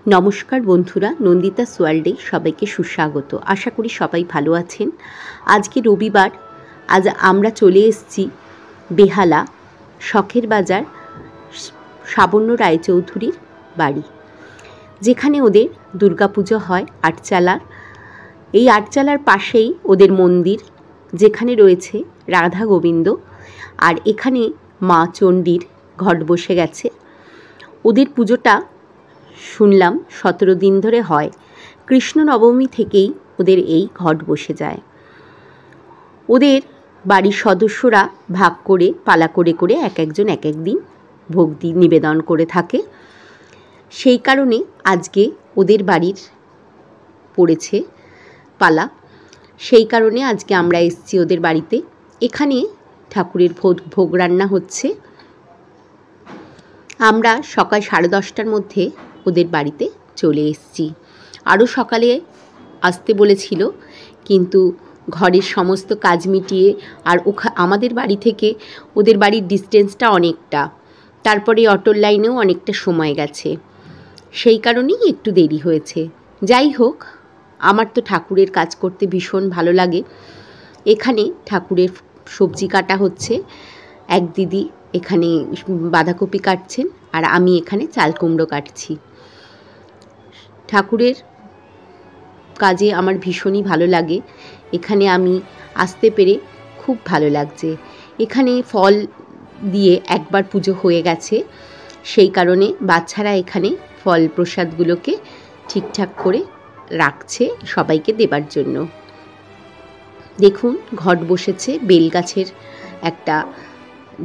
নমস্কার বন্ধুরা, নন্দিতাস ওয়ার্ল্ডে সবাইকে সুস্বাগত। আশা করি সবাই ভালো আছেন। আজকে রবিবার, আজ আমরা চলে এসেছি বেহালা শখের বাজার সাবর্ণ রায়চৌধুরীর বাড়ি, যেখানে ওদের দুর্গাপুজো হয় আটচালার। এই আটচালার পাশেই ওদের মন্দির, যেখানে রয়েছে রাধা গোবিন্দ, আর এখানে মা চণ্ডীর ঘট বসে গেছে। ওদের পুজোটা শুনলাম 17 দিন ধরে হয়। কৃষ্ণ নবমী থেকেই ওদের এই ঘট বসে যায়। ওদের বাড়ির সদস্যরা ভাগ করে পালা করে করে এক একজন এক এক দিন ভোগ নিবেদন করে থাকে। সেই কারণে আজকে ওদের বাড়ির পড়েছে পালা, সেই কারণে আজকে আমরা এসেছি ওদের বাড়িতে। এখানে ঠাকুরের ভোগ রান্না হচ্ছে। আমরা সকাল 10:30টার মধ্যে ওদের বাড়িতে চলে এসেছি। আরও সকালে আসতে বলেছিল, কিন্তু ঘরের সমস্ত কাজ মিটিয়ে, আর আমাদের বাড়ি থেকে ওদের বাড়ির ডিস্টেন্সটা অনেকটা, তারপরে অটোর লাইনেও অনেকটা সময় গেছে, সেই কারণেই একটু দেরি হয়েছে। যাই হোক, আমার তো ঠাকুরের কাজ করতে ভীষণ ভালো লাগে। এখানে ঠাকুরের সবজি কাটা হচ্ছে। এক দিদি এখানে বাঁধাকপি কাটছেন, আর আমি এখানে চাল কুমড়ো কাটছি। ঠাকুরের কাজে আমার ভীষণই ভালো লাগে। এখানে আমি আসতে পেরে খুব ভালো লাগছে। এখানে ফল দিয়ে একবার পুজো হয়ে গেছে, সেই কারণে বাচ্চারা এখানে ফল প্রসাদগুলোকে ঠিকঠাক করে রাখছে সবাইকে দেবার জন্য। দেখুন, ঘট বসেছে বেলগাছের একটা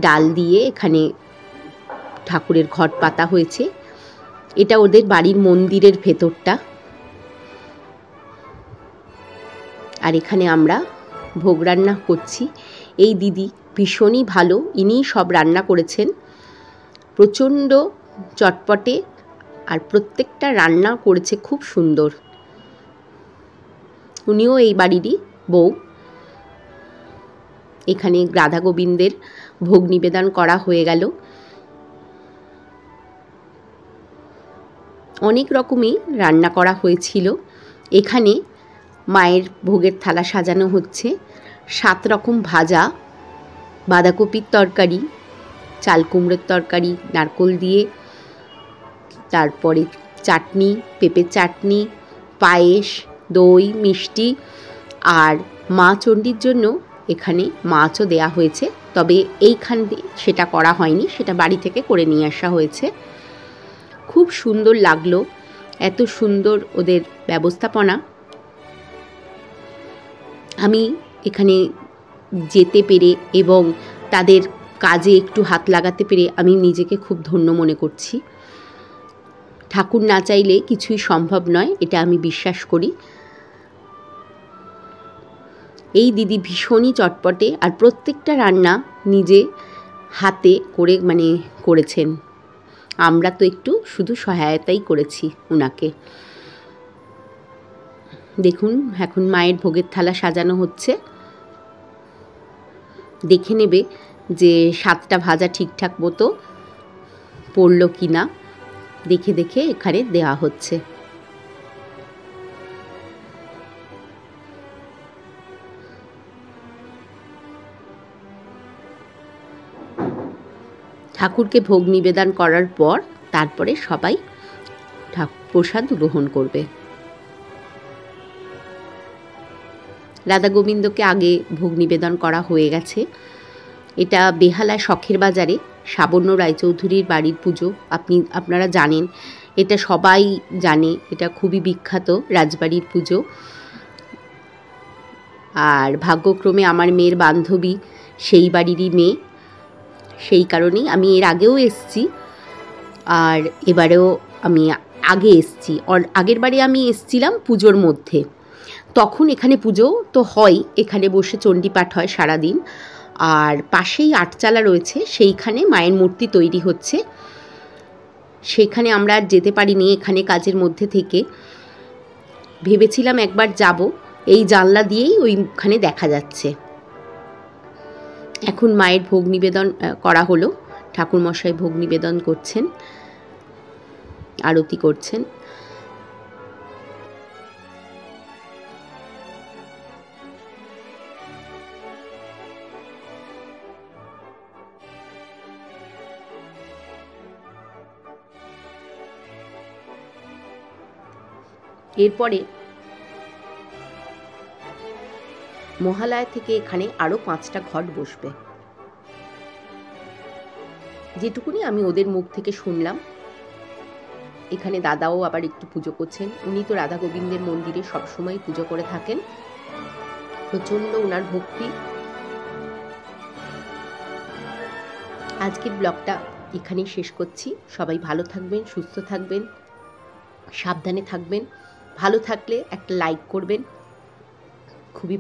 ডাল দিয়ে, এখানে ঠাকুরের ঘট পাতা হয়েছে। এটা ওদের বাড়ির মন্দিরের ভেতরটা। আর এখানে আমরা ভোগ রান্না করছি। এই দিদি ভীষণই ভালো, ইনিই সব রান্না করেছেন। প্রচণ্ড চটপটে, আর প্রত্যেকটা রান্না করেছে খুব সুন্দর। উনিও এই বাড়িরই বউ। এখানে রাধা গোবিন্দের ভোগ নিবেদন করা হয়ে গেল। অনেক রকমই রান্না করা হয়েছিল। এখানে মায়ের ভোগের থালা সাজানো হচ্ছে। 7 রকম ভাজা, বাঁধাকপির তরকারি, চাল কুমড়োর তরকারি নারকোল দিয়ে, তারপরে চাটনি, পেঁপের চাটনি, পায়েস, দই, মিষ্টি, আর মা চণ্ডীর জন্য এখানে মাছও দেয়া হয়েছে। তবে এইখানে সেটা করা হয়নি, সেটা বাড়ি থেকে করে নিয়ে আসা হয়েছে। খুব সুন্দর লাগলো, এত সুন্দর ওদের ব্যবস্থাপনা। আমি এখানে যেতে পেরে এবং তাদের কাজে একটু হাত লাগাতে পেরে আমি নিজেকে খুব ধন্য মনে করছি। ঠাকুর না চাইলে কিছুই সম্ভব নয়, এটা আমি বিশ্বাস করি। এই দিদি ভীষণই চটপটে, আর প্রত্যেকটা রান্না নিজে হাতে করে করেছেন। আমরা তো একটু শুধু সহায়তাই করেছি ওনাকে। দেখুন, এখন মায়ের ভোগের থালা সাজানো হচ্ছে। দেখে নেবে যে 7টা ভাজা ঠিকঠাক মতো পড়লো কি না, দেখে দেখে এখানে দেওয়া হচ্ছে। ঠাকুরকে ভোগ নিবেদন করার পর তারপরে সবাই প্রসাদ গ্রহণ করবে। রাধা গোবিন্দকে আগে ভোগ নিবেদন করা হয়ে গেছে। এটা বেহালা শখের বাজারে সাবর্ণ রায়চৌধুরীর বাড়ির পুজো। আপনারা জানেন, এটা সবাই জানে, এটা খুবই বিখ্যাত রাজবাড়ির পুজো। আর ভাগ্যক্রমে আমার মেয়ের বান্ধবী সেই বাড়িরই মেয়ে, সেই কারণেই আমি এর আগেও এসেছি, আর এবারেও আমি আগে এসেছি। আগের বারে আমি এসেছিলাম পুজোর মধ্যে, তখন এখানে পুজো তো হয়, এখানে বসে চণ্ডীপাঠ হয় সারাদিন। আর পাশেই আটচালা রয়েছে, সেইখানে মায়ের মূর্তি তৈরি হচ্ছে। সেখানে আমরা আর যেতে পারিনি, এখানে কাজের মধ্যে থেকে। ভেবেছিলাম একবার যাব, এই জানলা দিয়েই ওইখানে দেখা যাচ্ছে। এখন মায়ের ভোগ নিবেদন করা হলো, ঠাকুরমশাই ভোগ নিবেদন করছেন, আরতি করছেন। এরপরে মহালয়া থেকে এখানে আরও 5টা ঘট বসবে। যেটুকুনি আমি ওদের মুখ থেকে শুনলাম, এখানে দাদাও আবার একটু পুজো করছেন। উনি তো রাধা গোবিন্দের মন্দিরে সবসময় পুজো করে থাকেন, প্রচণ্ড ওনার ভক্তি। আজকের ব্লগটা এখানেই শেষ করছি। সবাই ভালো থাকবেন, সুস্থ থাকবেন, সাবধানে থাকবেন। ভালো থাকলে একটা লাইক করবেন, খুবই